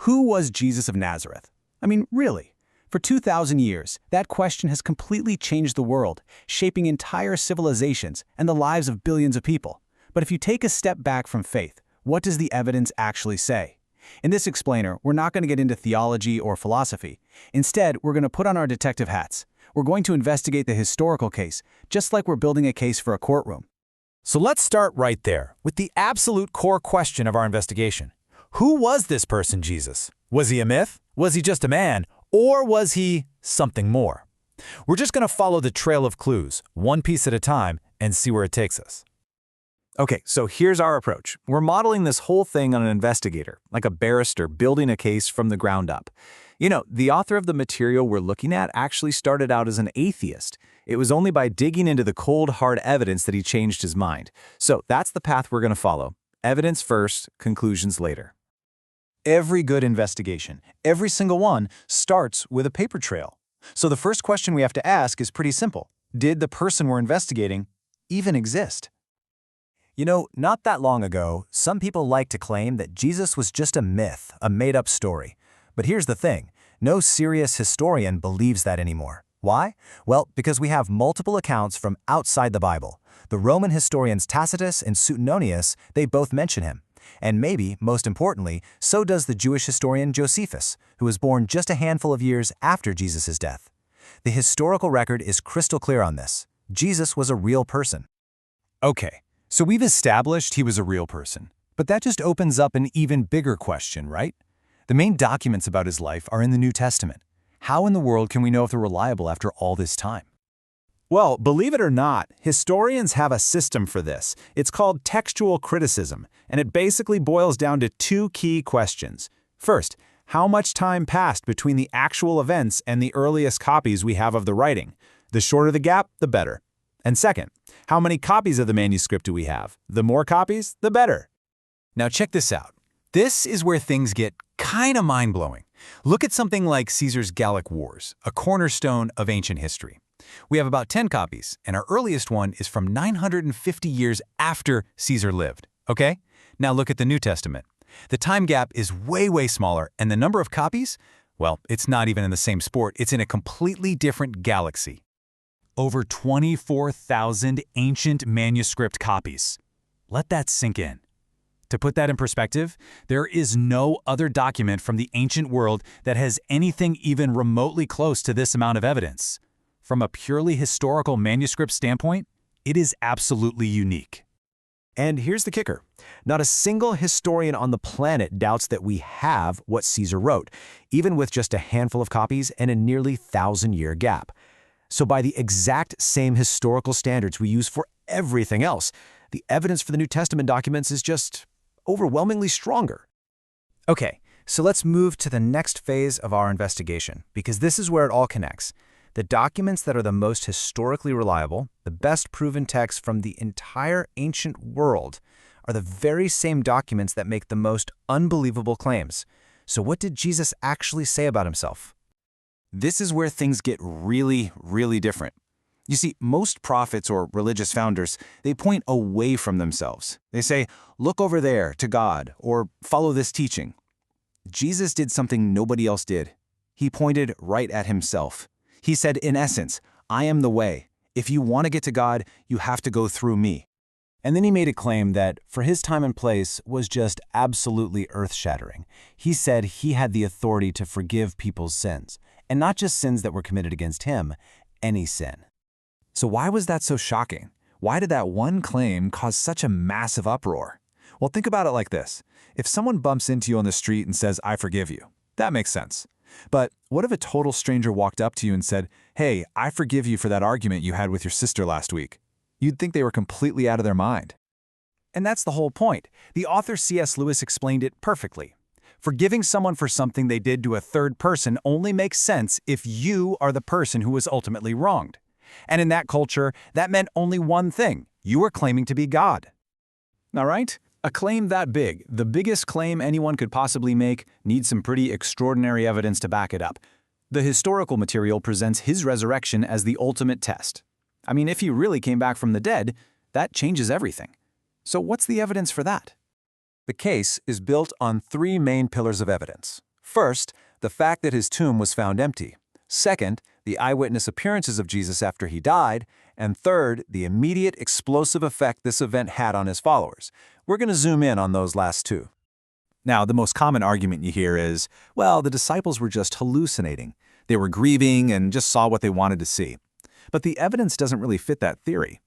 Who was Jesus of Nazareth? I mean, really? For 2,000 years, that question has completely changed the world, shaping entire civilizations and the lives of billions of people. But if you take a step back from faith, what does the evidence actually say? In this explainer, we're not going to get into theology or philosophy. Instead, we're going to put on our detective hats. We're going to investigate the historical case, just like we're building a case for a courtroom. So let's start right there, with the absolute core question of our investigation. Who was this person, Jesus? Was he a myth? Was he just a man? Or was he something more? We're just going to follow the trail of clues, one piece at a time, and see where it takes us. Okay, so here's our approach. We're modeling this whole thing on an investigator, like a barrister building a case from the ground up. You know, the author of the material we're looking at actually started out as an atheist. It was only by digging into the cold, hard evidence that he changed his mind. So that's the path we're going to follow. Evidence first, conclusions later. Every good investigation, every single one, starts with a paper trail. So the first question we have to ask is pretty simple. Did the person we're investigating even exist? You know, not that long ago, some people liked to claim that Jesus was just a myth, a made-up story. But here's the thing, no serious historian believes that anymore. Why? Well, because we have multiple accounts from outside the Bible. The Roman historians Tacitus and Suetonius, they both mention him. And maybe, most importantly, so does the Jewish historian Josephus, who was born just a handful of years after Jesus' death. The historical record is crystal clear on this. Jesus was a real person. Okay, so we've established he was a real person. But that just opens up an even bigger question, right? The main documents about his life are in the New Testament. How in the world can we know if they're reliable after all this time? Well, believe it or not, historians have a system for this. It's called textual criticism, and it basically boils down to two key questions. First, how much time passed between the actual events and the earliest copies we have of the writing? The shorter the gap, the better. And second, how many copies of the manuscript do we have? The more copies, the better. Now check this out. This is where things get kind of mind-blowing. Look at something like Caesar's Gallic Wars, a cornerstone of ancient history. We have about 10 copies, and our earliest one is from 950 years after Caesar lived, okay? Now look at the New Testament. The time gap is way, way smaller, and the number of copies? Well, it's not even in the same sport, it's in a completely different galaxy. Over 24,000 ancient manuscript copies. Let that sink in. To put that in perspective, there is no other document from the ancient world that has anything even remotely close to this amount of evidence. From a purely historical manuscript standpoint, it is absolutely unique. And here's the kicker. Not a single historian on the planet doubts that we have what Caesar wrote, even with just a handful of copies and a nearly 1,000-year gap. So by the exact same historical standards we use for everything else, the evidence for the New Testament documents is just overwhelmingly stronger. Okay, so let's move to the next phase of our investigation, because this is where it all connects. The documents that are the most historically reliable, the best proven texts from the entire ancient world, are the very same documents that make the most unbelievable claims. So what did Jesus actually say about himself? This is where things get really, really different. You see, most prophets or religious founders, they point away from themselves. They say, look over there to God, or follow this teaching. Jesus did something nobody else did. He pointed right at himself. He said, in essence, I am the way. If you want to get to God, you have to go through me. And then he made a claim that, for his time and place, was just absolutely earth-shattering. He said he had the authority to forgive people's sins, and not just sins that were committed against him, any sin. So why was that so shocking? Why did that one claim cause such a massive uproar? Well, think about it like this. If someone bumps into you on the street and says, I forgive you, that makes sense. But what if a total stranger walked up to you and said, hey, I forgive you for that argument you had with your sister last week? You'd think they were completely out of their mind. And that's the whole point. The author C.S. Lewis explained it perfectly. Forgiving someone for something they did to a third person only makes sense if you are the person who was ultimately wronged. And in that culture, that meant only one thing. You were claiming to be God. All right? A claim that big, the biggest claim anyone could possibly make, needs some pretty extraordinary evidence to back it up. The historical material presents his resurrection as the ultimate test. I mean, if he really came back from the dead, that changes everything. So what's the evidence for that? The case is built on three main pillars of evidence. First, the fact that his tomb was found empty. Second, the eyewitness appearances of Jesus after he died. And third, the immediate explosive effect this event had on his followers. We're going to zoom in on those last two. Now, the most common argument you hear is, well, the disciples were just hallucinating. They were grieving and just saw what they wanted to see. But the evidence doesn't really fit that theory.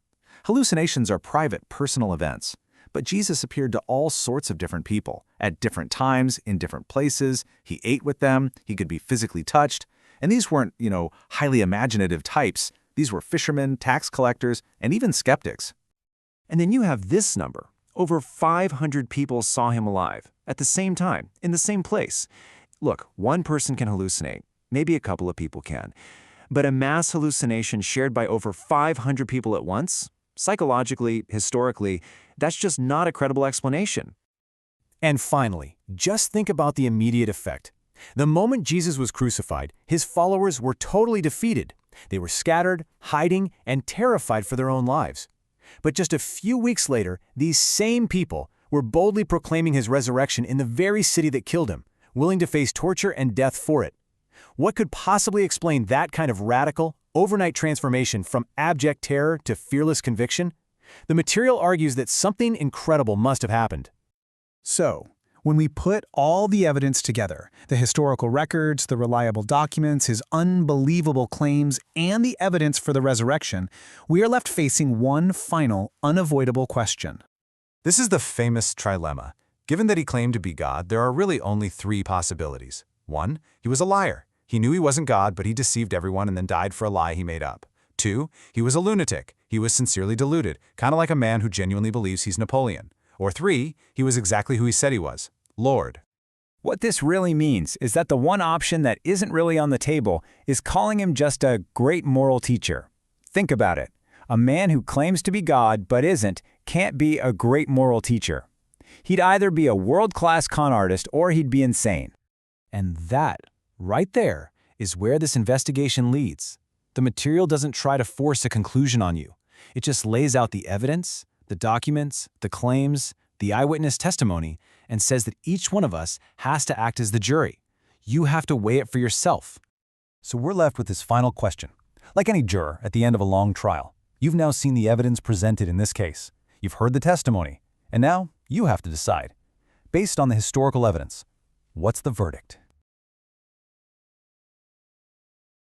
Hallucinations are private, personal events. But Jesus appeared to all sorts of different people, at different times, in different places. He ate with them. He could be physically touched. And these weren't, highly imaginative types. These were fishermen, tax collectors, and even skeptics. And then you have this number. Over 500 people saw him alive, at the same time, in the same place. Look, one person can hallucinate. Maybe a couple of people can. But a mass hallucination shared by over 500 people at once? Psychologically, historically, that's just not a credible explanation. And finally, just think about the immediate effect. The moment Jesus was crucified, his followers were totally defeated. They were scattered, hiding, and terrified for their own lives. But just a few weeks later, these same people were boldly proclaiming his resurrection in the very city that killed him, willing to face torture and death for it. What could possibly explain that kind of radical, overnight transformation from abject terror to fearless conviction? The material argues that something incredible must have happened. So, when we put all the evidence together, the historical records, the reliable documents, his unbelievable claims, and the evidence for the resurrection, we are left facing one final, unavoidable question. This is the famous trilemma. Given that he claimed to be God, there are really only three possibilities. 1, he was a liar. He knew he wasn't God, but he deceived everyone and then died for a lie he made up. 2, he was a lunatic. He was sincerely deluded, kind of like a man who genuinely believes he's Napoleon. Or 3, he was exactly who he said he was, Lord. What this really means is that the one option that isn't really on the table is calling him just a great moral teacher. Think about it. A man who claims to be God but isn't can't be a great moral teacher. He'd either be a world-class con artist or he'd be insane. And that, right there, is where this investigation leads. The material doesn't try to force a conclusion on you. It just lays out the evidence, the documents, the claims, the eyewitness testimony, and says that each one of us has to act as the jury. You have to weigh it for yourself. So we're left with this final question. Like any juror at the end of a long trial, you've now seen the evidence presented in this case. You've heard the testimony, and now you have to decide. Based on the historical evidence, what's the verdict?